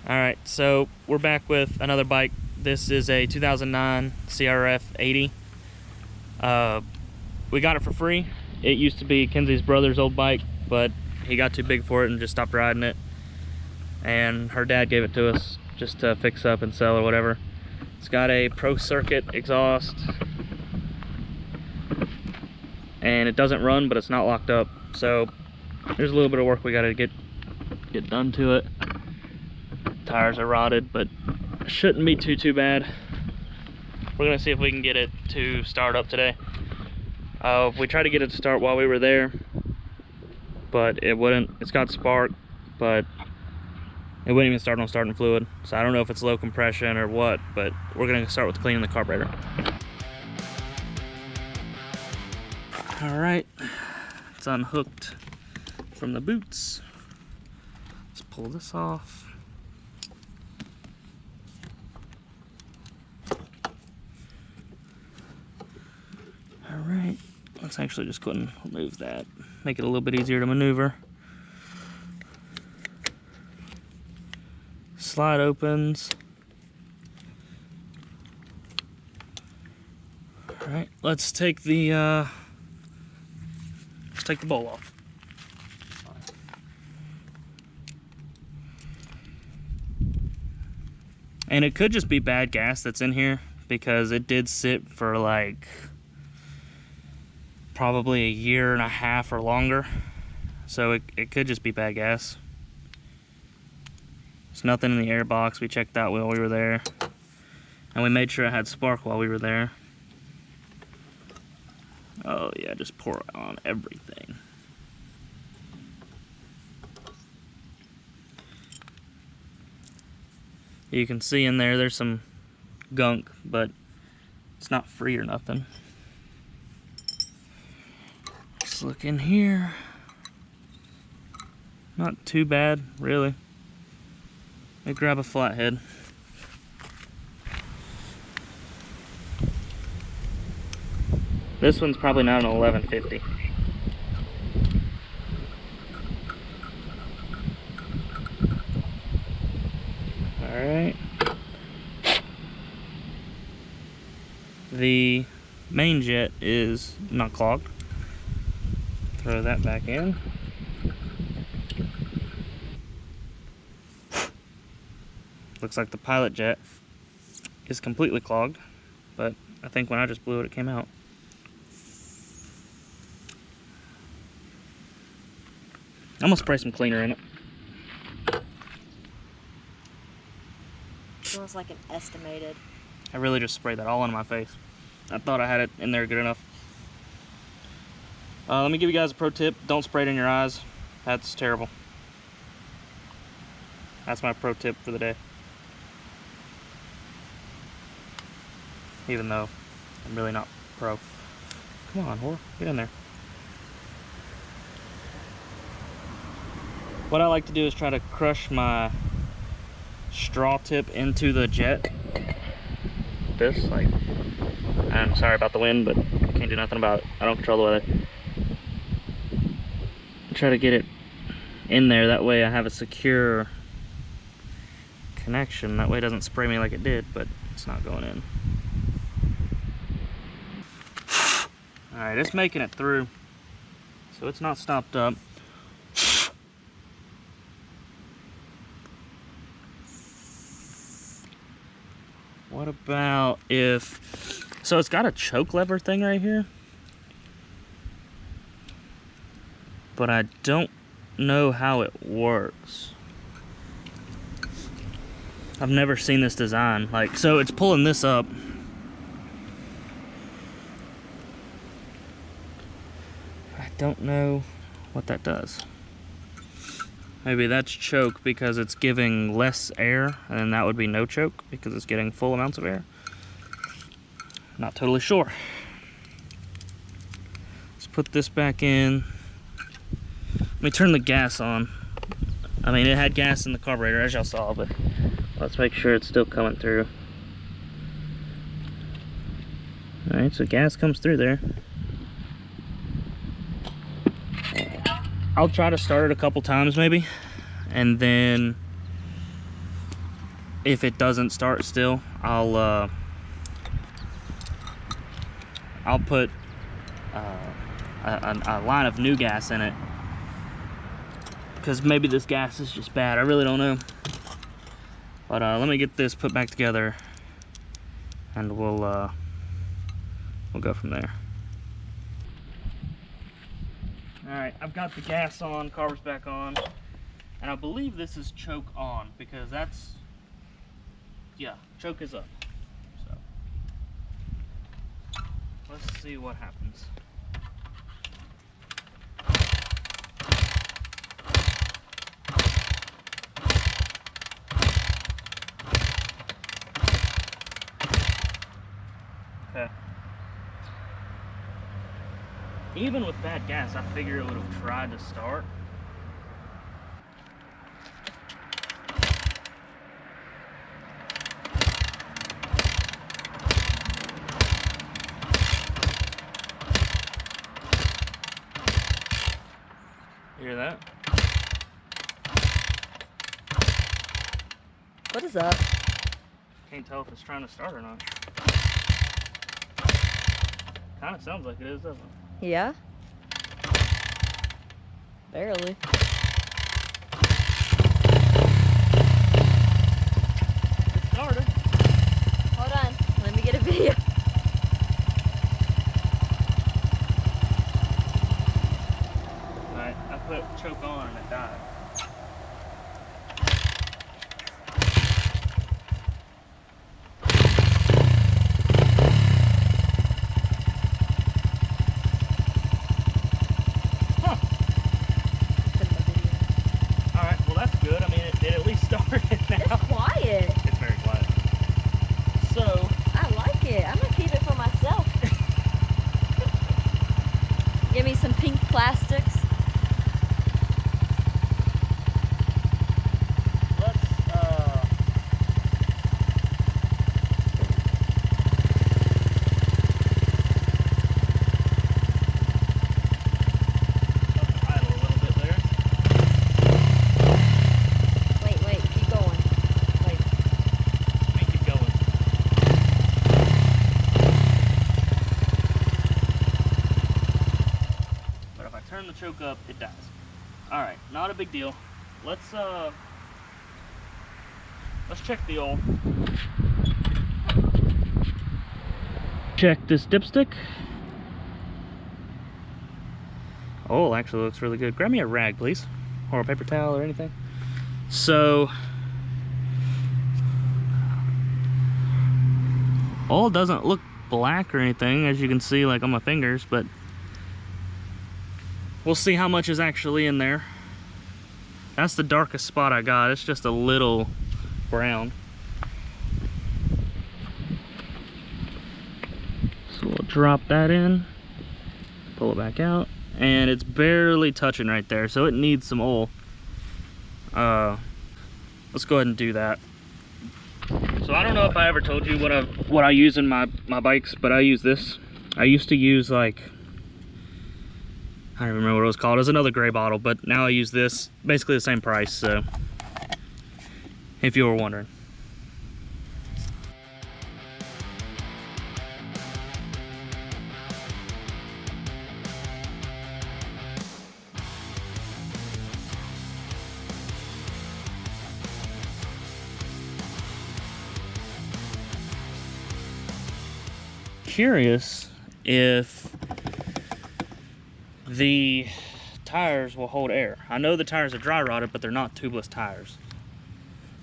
Alright, so we're back with another bike. This is a 2009 CRF 80. We got it for free. It used to be Kenzie's brother's old bike, but he got too big for it and just stopped riding it. And her dad gave it to us just to fix up and sell or whatever. It's got a Pro Circuit exhaust. And it doesn't run, but it's not locked up. So there's a little bit of work we gotta get done to it. Tires are rotted, but shouldn't be too bad. We're gonna see if we can get it to start up today. We tried to get it to start while we were there, but it wouldn't. It's got spark, but it wouldn't even start on starting fluid. So I don't know if it's low compression or what, but we're gonna start with cleaning the carburetor. All right, it's unhooked from the boots. Let's pull this off. All right, let's actually just go ahead and remove that. Make it a little bit easier to maneuver. Slide opens. All right, let's take the bowl off. And it could just be bad gas that's in here, because it did sit for like probably a year and a half or longer. So it could just be bad gas. There's nothing in the air box. We checked that while we were there. And we made sure it had spark while we were there. Oh yeah, just pour it on everything. You can see in there, there's some gunk, but it's not free or nothing. Let's look in here. Not too bad, really. Let me grab a flathead. This one's probably not an 1150. Alright. The main jet is not clogged. Throw that back in. Looks like the pilot jet is completely clogged, but I think when I just blew it, it came out. I'm gonna spray some cleaner in it. It was like an estimated. I really just sprayed that all on my face. I thought I had it in there good enough. Let me give you guys a pro tip. Don't spray it in your eyes. That's terrible. That's my pro tip for the day. Even though I'm really not pro. Come on, whore, get in there. What I like to do is try to crush my straw tip into the jet. This, like, I'm sorry about the wind, but can't do nothing about it. I don't control the weather. Try to get it in there, that way I have a secure connection. That way it doesn't spray me like it did, but it's not going in. Alright, it's making it through, so it's not stopped up. What about if... So it's got a choke lever thing right here, but I don't know how it works. I've never seen this design. Like, so it's pulling this up. I don't know what that does. Maybe that's choke because it's giving less air, and then that would be no choke because it's getting full amounts of air. Not totally sure. Let's put this back in. Let me turn the gas on. I mean, it had gas in the carburetor, as y'all saw, but let's make sure it's still coming through. Alright, so gas comes through there. I'll try to start it a couple times maybe, and then if it doesn't start still, I'll put a line of new gas in it, because maybe this gas is just bad. I really don't know. But let me get this put back together, and we'll go from there. All right, I've got the gas on, carburetor's back on, and I believe this is choke on, because that's, yeah, choke is up. So let's see what happens. Okay. Even with bad gas, I figure it would have tried to start. Hear that? What is that? Can't tell if it's trying to start or not. Kind of sounds like it is, doesn't it? Yeah? Barely. It started. Hold on. Let me get a video. Alright, I put choke on and it died. It's quiet. It's very quiet. So I like it. I'm gonna keep it for myself. Give me some pink plastics. let's idle a little bit there. Wait, keep going. Wait. Let me keep going. But if I turn the choke up, it dies. Alright, not a big deal. Let's check the oil. Check this dipstick. Oh, actually looks really good. Grab me a rag, please. Or a paper towel or anything. So, oil doesn't look black or anything, as you can see, like on my fingers, but we'll see how much is actually in there. That's the darkest spot I got. It's just a little brown. So we'll drop that in, pull it back out, and it's barely touching right there, so it needs some oil. Let's go ahead and do that. So I don't know if I ever told you what I use in my bikes, but I use this. I used to use, like, I don't even remember what it was called. It was another gray bottle, but now I use this, basically the same price, so if you were wondering. Curious if the tires will hold air. I know the tires are dry rotted, but they're not tubeless tires.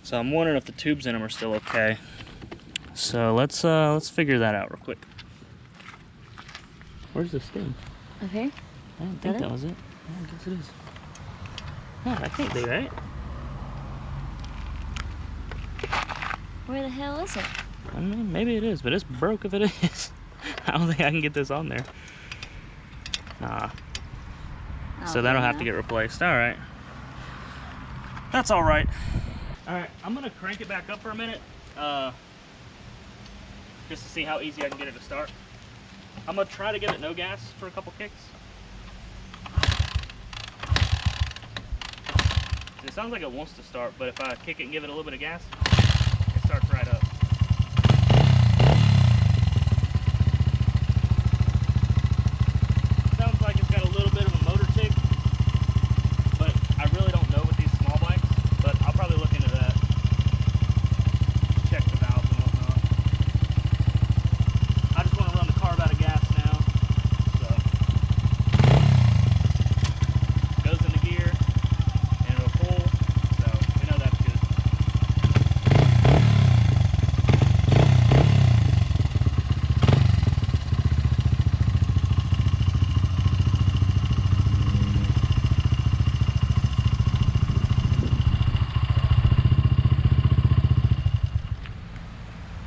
So I'm wondering if the tubes in them are still okay. So let's figure that out real quick. Where's the stem? Okay. I don't think that was it. I guess it is. Oh, that can't be right. Where the hell is it? I mean, maybe it is, but it's broke if it is. I don't think I can get this on there. Nah. So that'll have to get replaced. All right. That's all right. All right, I'm gonna crank it back up for a minute, just to see how easy I can get it to start. I'm gonna try to give it no gas for a couple kicks. It sounds like it wants to start, but if I kick it and give it a little bit of gas, it starts right up. Sounds like it's got a little bit of a motor tick, but I really don't know with these small bikes, but I'll probably look into that. Check the valves and whatnot. I just want to run the carb out of gas now, so goes into gear and it'll pull, so we know that's good.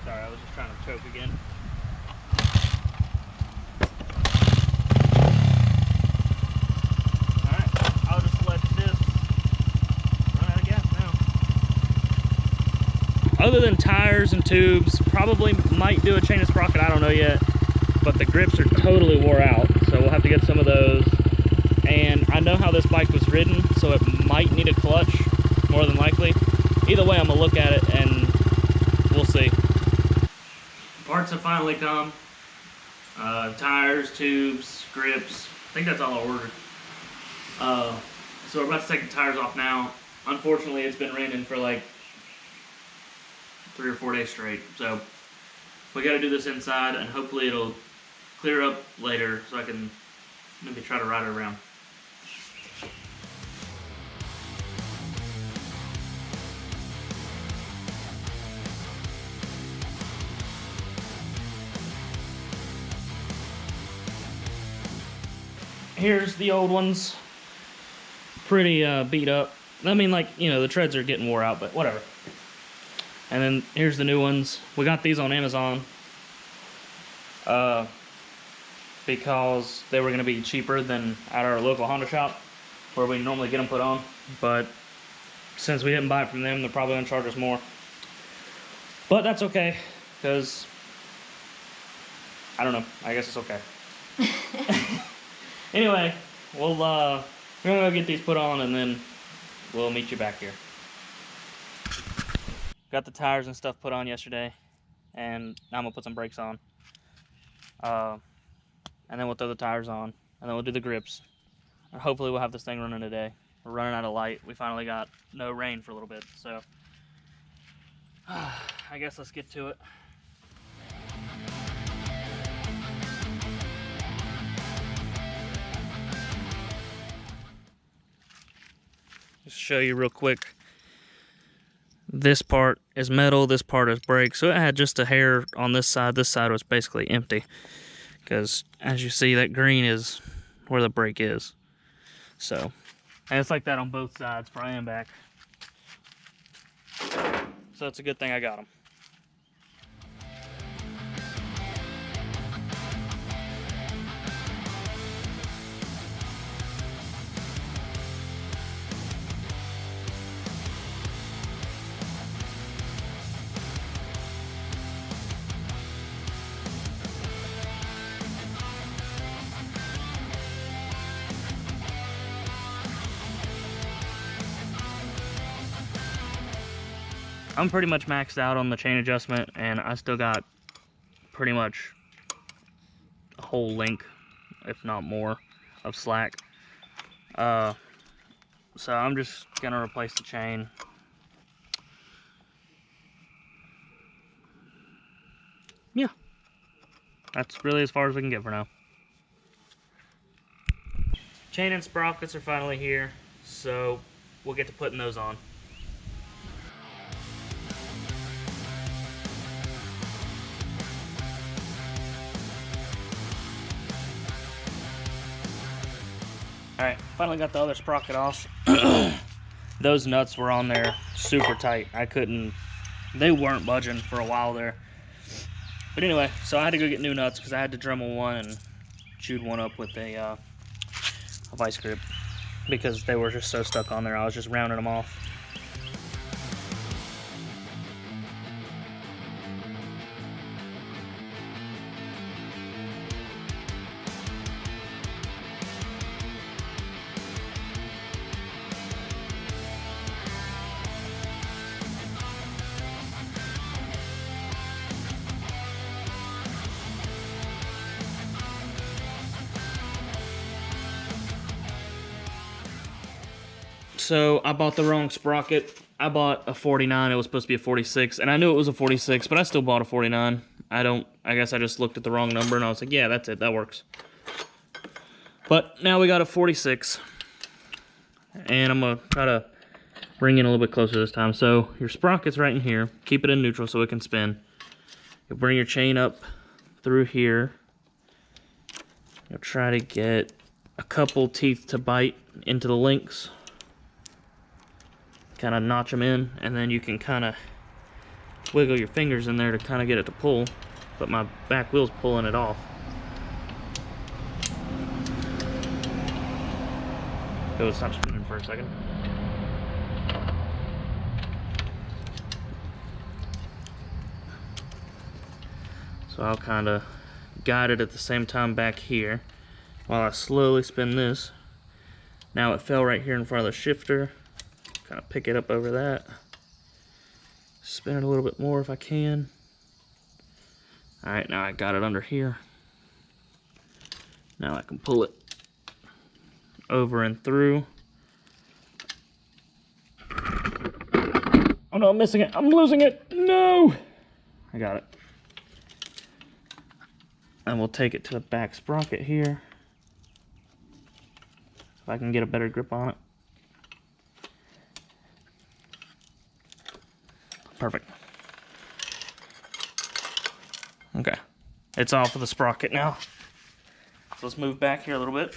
Sorry, I was just trying to choke again. Alright, I'll just let this run out of gas now. Other than tires and tubes, probably might do a chain and sprocket, I don't know yet. But the grips are totally wore out, so we'll have to get some of those. And I know how this bike was ridden, so it might need a clutch, more than likely. Either way, I'm gonna look at it and we'll see. Parts have finally come. Tires, tubes, grips. I think that's all I ordered. So we're about to take the tires off now. Unfortunately, it's been raining for like 3 or 4 days straight. So we got to do this inside, and hopefully it'll clear up later so I can maybe try to ride it around. Here's the old ones, pretty beat up. I mean, like, you know, the treads are getting wore out, but whatever. And then here's the new ones. We got these on Amazon because they were going to be cheaper than at our local Honda shop where we normally get them put on. But since we didn't buy it from them, they're probably going to charge us more. But that's okay, because I don't know. I guess it's okay. Anyway, we're gonna go get these put on and then we'll meet you back here. Got the tires and stuff put on yesterday, and now I'm gonna put some brakes on. And then we'll throw the tires on, and then we'll do the grips. And hopefully we'll have this thing running today. We're running out of light. We finally got no rain for a little bit, so I guess let's get to it. Just show you real quick. This part is metal, this part is brake. So it had just a hair on this side. This side was basically empty. Because as you see, that green is where the brake is. So, and it's like that on both sides, front and back. So it's a good thing I got them. I'm pretty much maxed out on the chain adjustment, and I still got pretty much a whole link, if not more, of slack. So I'm just gonna replace the chain. Yeah, that's really as far as we can get for now. Chain and sprockets are finally here, so we'll get to putting those on. Alright, finally got the other sprocket off. Those nuts were on there super tight. They weren't budging for a while there. But anyway, so I had to go get new nuts because I had to Dremel one and chewed one up with a vice grip because they were just so stuck on there. I was just rounding them off. so I bought the wrong sprocket. I bought a 49, it was supposed to be a 46, and I knew it was a 46, but I still bought a 49. I guess I just looked at the wrong number and I was like, yeah, that's it, that works. But now we got a 46, and I'm gonna try to bring it a little bit closer this time. So your sprocket's right in here. Keep it in neutral so it can spin. You'll bring your chain up through here. You'll try to get a couple teeth to bite into the links. Kind of notch them in, and then you can kind of wiggle your fingers in there to kind of get it to pull. But my back wheel's pulling it off. Go, stop spinning for a second. So I'll kind of guide it at the same time back here while I slowly spin this. Now it fell right here in front of the shifter. Kind of pick it up over that. Spin it a little bit more if I can. Alright, now I got it under here. Now I can pull it over and through. Oh no, I'm missing it. I'm losing it. No! I got it. And we'll take it to the back sprocket here. If I can get a better grip on it. Perfect. Okay. It's off of the sprocket now. So let's move back here a little bit.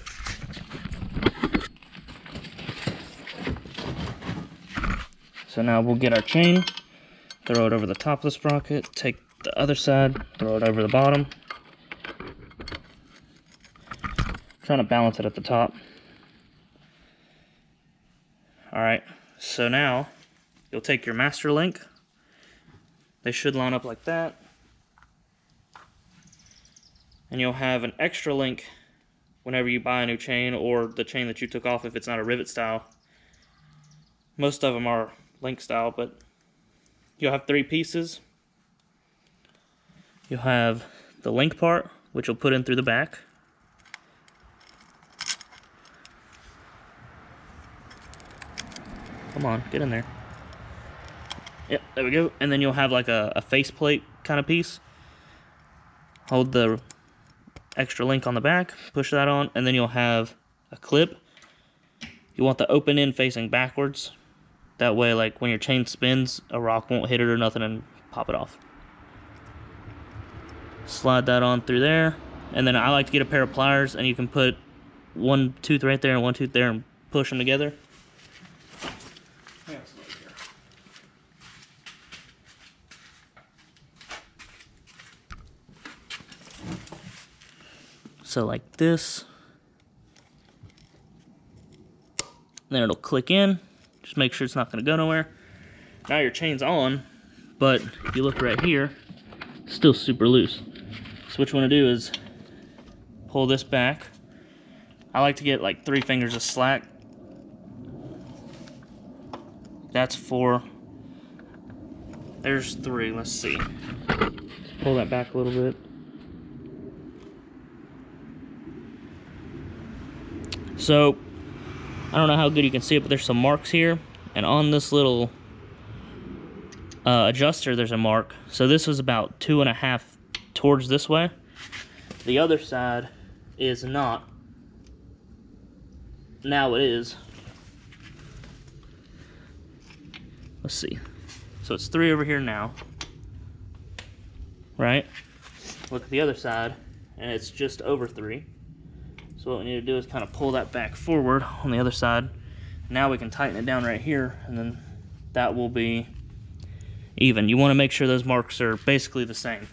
So now we'll get our chain, throw it over the top of the sprocket, take the other side, throw it over the bottom. Trying to balance it at the top. Alright, so now you'll take your master link. They should line up like that. And you'll have an extra link whenever you buy a new chain, or the chain that you took off if it's not a rivet style. Most of them are link style, but you'll have 3 pieces. You'll have the link part, which you'll put in through the back. Come on, get in there. Yep, there we go. And then you'll have like a faceplate kind of piece. Hold the extra link on the back, push that on, and then you'll have a clip. You want the open end facing backwards. That way, like when your chain spins, a rock won't hit it or nothing and pop it off. Slide that on through there. And then I like to get a pair of pliers, and you can put one tooth right there and one tooth there and push them together. So like this. Then it'll click in. Just make sure it's not going to go nowhere. Now your chain's on, but if you look right here, it's still super loose. So what you want to do is pull this back. I like to get like 3 fingers of slack. That's 4. There's 3. Let's see. Pull that back a little bit. So, I don't know how good you can see it, but there's some marks here. And on this little adjuster, there's a mark. So this was about 2.5 towards this way. The other side is not. Now it is. Let's see. So it's 3 over here now. Right? Look at the other side, and it's just over 3. So what we need to do is kind of pull that back forward on the other side. Now we can tighten it down right here, and then that will be even. You want to make sure those marks are basically the same.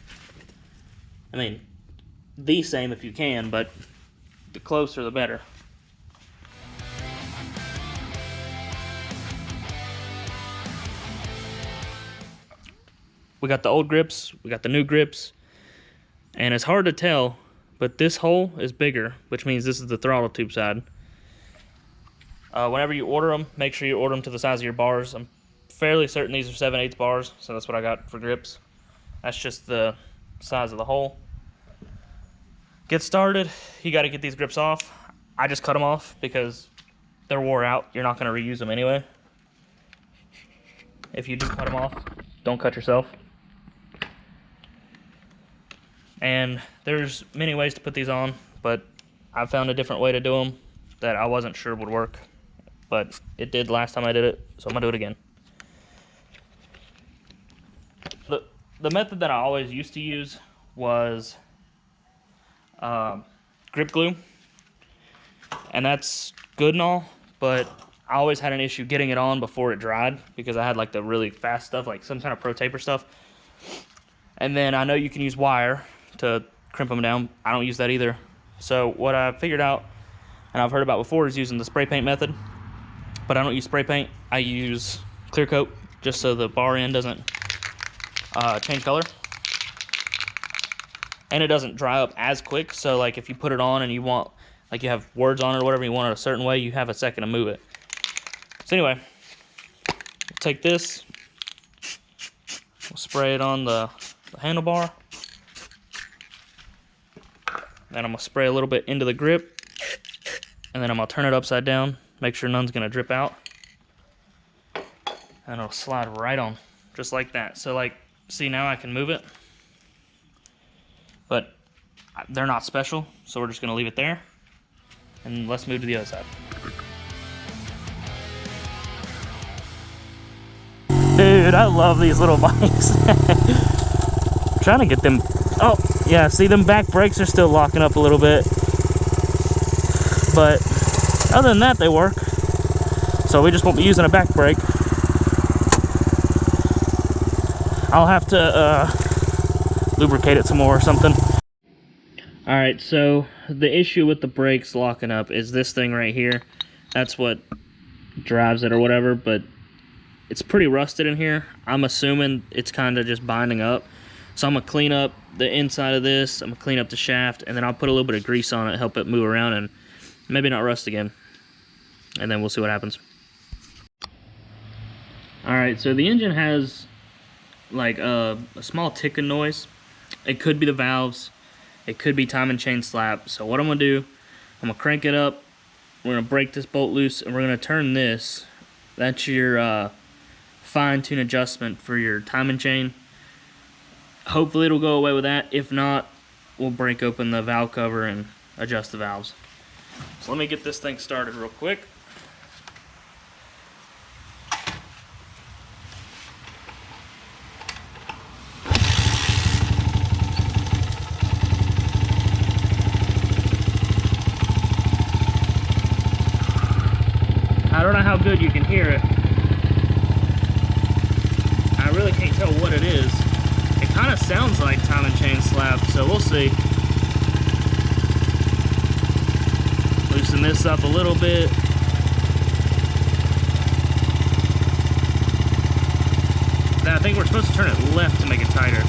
I mean, the same if you can, but the closer the better. We got the old grips, we got the new grips, and it's hard to tell, but this hole is bigger, which means this is the throttle tube side. Whenever you order them, make sure you order them to the size of your bars. I'm fairly certain these are 7/8 bars, so that's what I got for grips. That's just the size of the hole. Get started, you got to get these grips off. I just cut them off because they're wore out. You're not going to reuse them anyway. If you do cut them off, don't cut yourself. And there's many ways to put these on, but I found a different way to do them that I wasn't sure would work, but it did last time I did it, so I'm gonna do it again. The method that I always used to use was grip glue, and that's good and all, but I always had an issue getting it on before it dried because I had like the really fast stuff, like some kind of pro taper stuff. And then I know you can use wire to crimp them down. I don't use that either. So what I figured out, and I've heard about before, is using the spray paint method. But I don't use spray paint. I use clear coat just so the bar end doesn't change color. And it doesn't dry up as quick. So like if you put it on and you want, like you have words on it or whatever, you want it a certain way, you have a second to move it. So anyway, take this, we'll spray it on the handlebar. Then I'm gonna spray a little bit into the grip, and then I'm gonna turn it upside down, make sure none's gonna drip out, and it'll slide right on, just like that. So like, see, now I can move it, but they're not special, so we're just gonna leave it there, and let's move to the other side. Dude, I love these little bikes. I'm trying to get them. Oh, yeah, see, them back brakes are still locking up a little bit. But other than that, they work. So we just won't be using a back brake. I'll have to lubricate it some more or something. Alright, so the issue with the brakes locking up is this thing right here. That's what drives it or whatever, but it's pretty rusted in here. I'm assuming it's kind of just binding up. So I'm going to clean up the inside of this. I'm going to clean up the shaft, and then I'll put a little bit of grease on it, help it move around, and maybe not rust again. And then we'll see what happens. Alright, so the engine has like a small ticking noise. It could be the valves. It could be timing chain slap. So what I'm going to do, I'm going to crank it up. We're going to break this bolt loose, and we're going to turn this. That's your fine-tune adjustment for your timing chain. Hopefully it'll go away with that. If not, we'll break open the valve cover and adjust the valves. So let me get this thing started real quick. I don't know how good you can hear it. I really can't tell what it is. It kind of sounds like timing chain slap, so we'll see. Loosen this up a little bit. Now I think we're supposed to turn it left to make it tighter.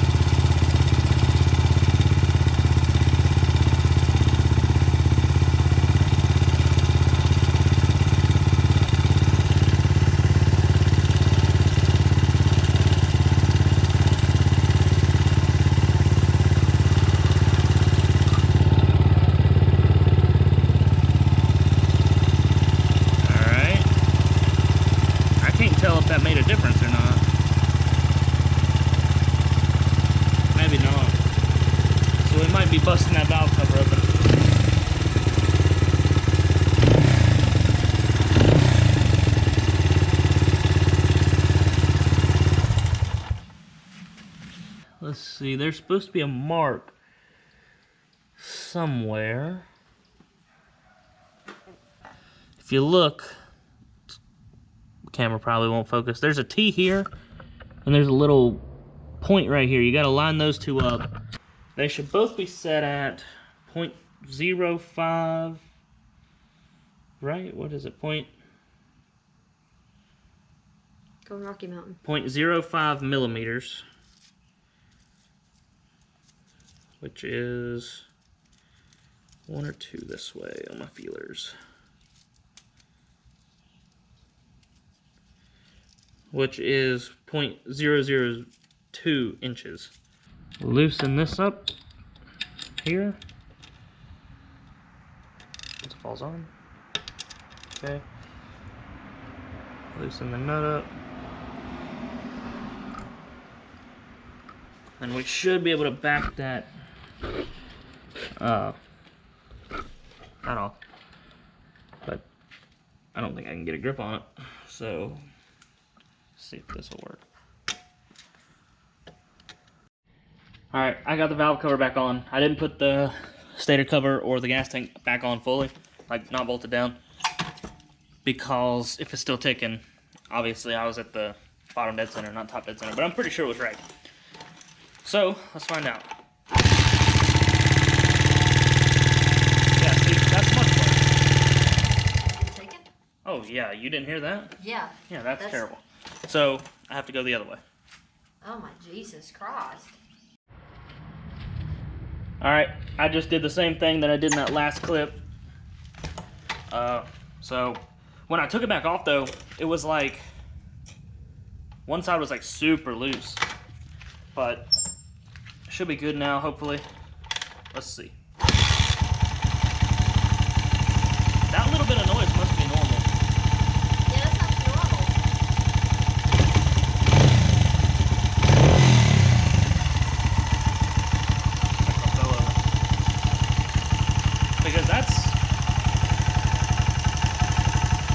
Tell if that made a difference or not. Maybe not. So we might be busting that valve cover open. Let's see, there's supposed to be a mark somewhere. If you look, camera probably won't focus. There's a T here, and there's a little point right here. You got to line those two up. They should both be set at 0.05, right? What is it? Go Rocky Mountain. 0.05 millimeters, which is 1 or 2 this way on my feelers. Which is 0.002 inches. Loosen this up here. Once it falls on. Okay. Loosen the nut up. And we should be able to back that not off. But I don't think I can get a grip on it. So let's see if this will work. Alright, I got the valve cover back on. I didn't put the stator cover or the gas tank back on fully, like not bolted down, because if it's still ticking, obviously I was at the bottom dead center, not top dead center, but I'm pretty sure it was right. So, let's find out. Yeah, see, that's much worse. Ticking? Oh yeah, you didn't hear that? Yeah. Yeah, that's terrible. So, I have to go the other way. Oh my Jesus Christ. Alright, I just did the same thing that I did in that last clip. So when I took it back off though, it was like, one side was like super loose. But it should be good now, hopefully. Let's see. That little bit of noise must be normal. Yeah, that sounds normal. Because that's,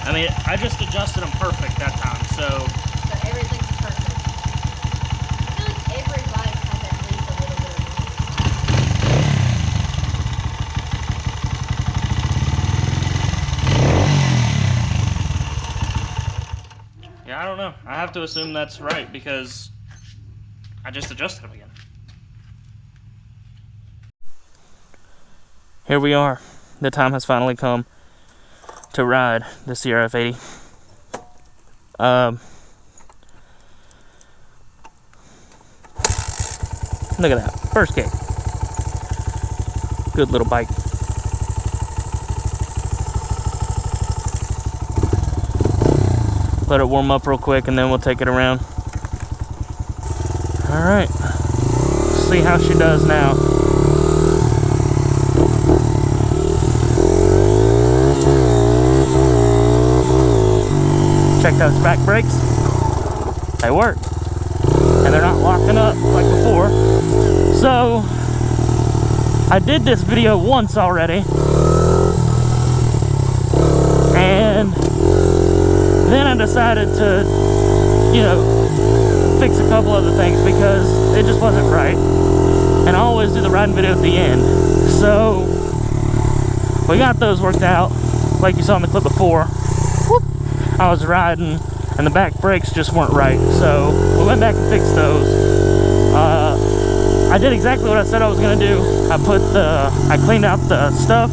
I mean, I just adjusted them perfect that time, so everything's perfect. I feel like every bike has at least a little bit of noise. yeah, I don't know. I have to assume that's right because I just adjusted them again. Here we are. The time has finally come to ride the CRF 80. Look at that. First kick. Good little bike. Let it warm up real quick and then we'll take it around. Alright. See how she does now. Check those back brakes. They work. And they're not locking up like before. So, I did this video once already. And then I decided to, you know, fix a couple other things because it just wasn't right. And I always do the riding video at the end. So, we got those worked out, like you saw in the clip before. Whoop. I was riding and the back brakes just weren't right, so we went back and fixed those. I did exactly what I said I was gonna do. I cleaned out the stuff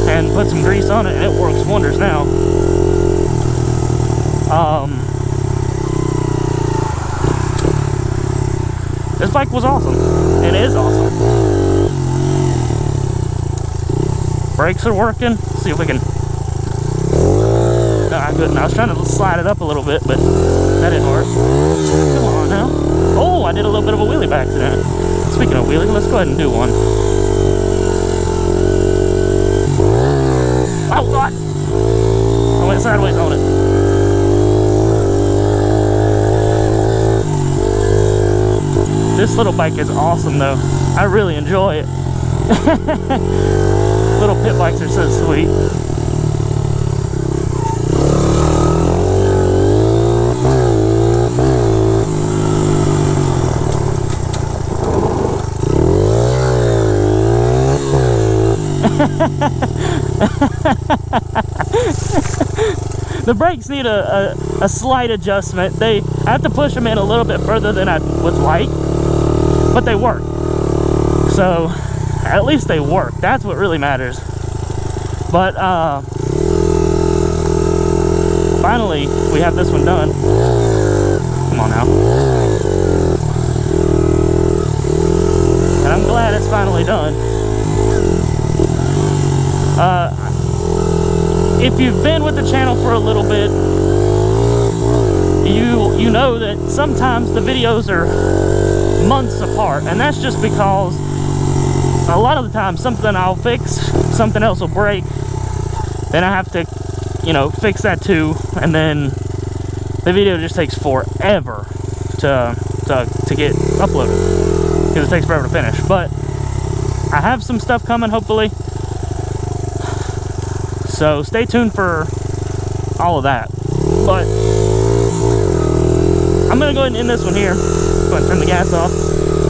and put some grease on it, and it works wonders now. This bike was awesome. It is awesome. Brakes are working. Let's see if we can. No, I couldn't. I was trying to slide it up a little bit, but that didn't work. Come on now. Oh, I did a little bit of a wheelie by accident. Speaking of wheelie, let's go ahead and do one. Oh, God! I went sideways on it. This little bike is awesome, though. I really enjoy it. Little pit bikes are so sweet. The brakes need a slight adjustment. I have to push them in a little bit further than I would like, but they work. So at least they work. That's what really matters. But finally we have this one done. Come on now. And I'm glad it's finally done. If you've been with the channel for a little bit, you know that sometimes the videos are months apart, and that's just because a lot of the time something I'll fix, something else will break, then I have to, you know, fix that too, and then the video just takes forever to get uploaded because it takes forever to finish. But I have some stuff coming, hopefully. So stay tuned for all of that. But I'm gonna go ahead and end this one here. Go ahead and turn the gas off.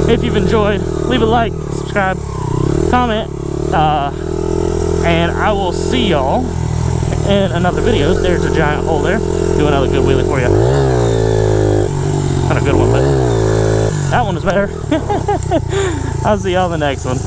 If you've enjoyed, leave a like, subscribe, comment, and I will see y'all in another video. There's a giant hole there. Do another good wheelie for you. Not a good one, but that one is better. I'll see y'all in the next one.